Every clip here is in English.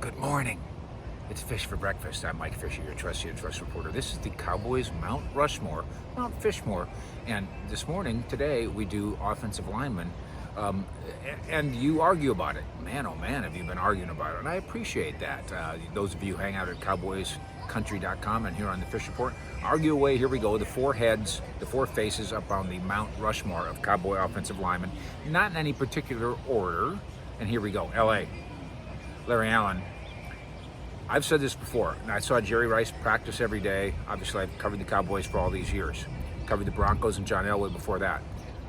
Good morning. It's Fish for Breakfast. I'm Mike Fisher, your trusty and trust reporter. This is the Cowboys Mount Rushmore, Mount Fishmore. And this morning, today, we do offensive linemen. And you argue about it. Man, oh man, have you been arguing about it. And I appreciate that. Those of you who hang out at cowboyscountry.com and here on the Fish Report, argue away. Here we go. The four heads, the four faces up on the Mount Rushmore of Cowboy offensive linemen. Not in any particular order. And here we go. L.A. Larry Allen. I've said this before, and I saw Jerry Rice practice every day. Obviously, I've covered the Cowboys for all these years. Covered the Broncos and John Elway before that.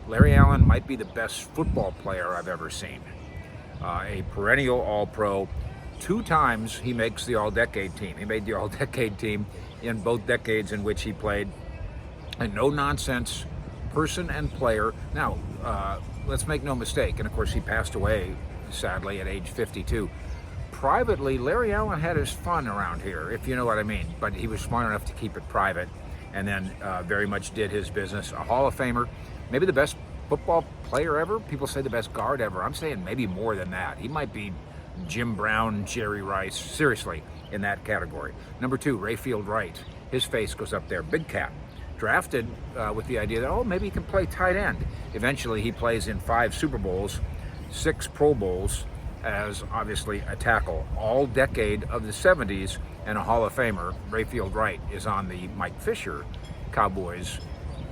Larry Allen might be the best football player I've ever seen. A perennial All-Pro. 2 times he makes the All-Decade team. He made the All-Decade team in both decades in which he played. A no-nonsense person and player. Now, let's make no mistake, and of course he passed away, sadly, at age 52. Privately, Larry Allen had his fun around here, if you know what I mean, but he was smart enough to keep it private and then very much did his business. A Hall of Famer, maybe the best football player ever. People say the best guard ever. I'm saying maybe more than that. He might be Jim Brown, Jerry Rice, seriously, in that category. Number 2, Rayfield Wright. His face goes up there. Big cat. Drafted with the idea that, oh, maybe he can play tight end. Eventually, he plays in 5 Super Bowls, 6 Pro Bowls, as obviously a tackle. All decade of the 70s and a Hall of Famer. Rayfield Wright is on the Mike Fisher Cowboys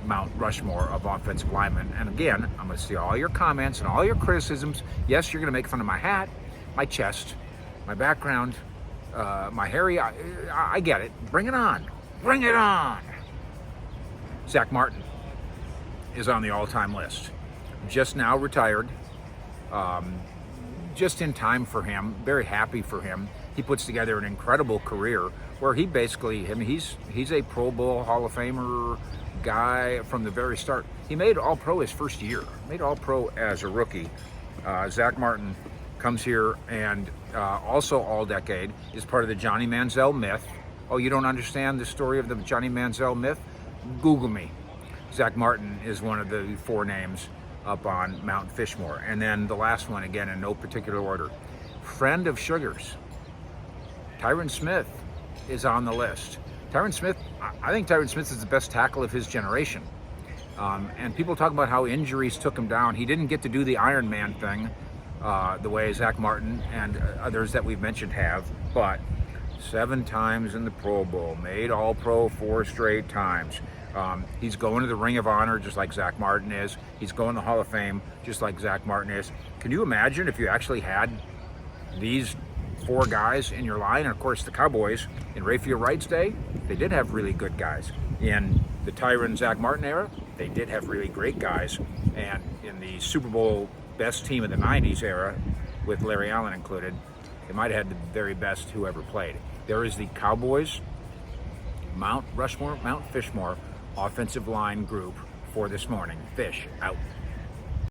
Mount Rushmore of offensive linemen. And again, I'm going to see all your comments and all your criticisms. Yes, you're going to make fun of my hat, my chest, my background, my hairy. I get it. Bring it on. Bring it on. Zach Martin is on the all-time list. Just now retired. Just in time for him, very happy for him. He puts together an incredible career where he basically, he's a Pro Bowl Hall of Famer guy from the very start. He made All-Pro his first year, made All-Pro as a rookie. Zach Martin comes here and also All-Decade, is part of the Johnny Manziel myth. Oh, you don't understand the story of the Johnny Manziel myth? Google me. Zach Martin is one of the 4 names up on Mount Fishmore. And then the last one, again, in no particular order. Friend of Sugars, Tyron Smith is on the list. Tyron Smith, I think Tyron Smith is the best tackle of his generation. And people talk about how injuries took him down. He didn't get to do the Iron Man thing the way Zach Martin and others that we've mentioned have, but 7 times in the Pro Bowl, made All-Pro 4 straight times. He's going to the Ring of Honor just like Zach Martin is. He's going to the Hall of Fame just like Zach Martin is. Can you imagine if you actually had these 4 guys in your line? And of course the Cowboys in Rayfield Wright's day, they did have really good guys. In the Tyron Zach Martin era, they did have really great guys. And in the Super Bowl best team of the 90s era, with Larry Allen included, they might have had the very best who ever played. There is the Cowboys Mount Rushmore, Mount Fishmore offensive line group for this morning. Fish out.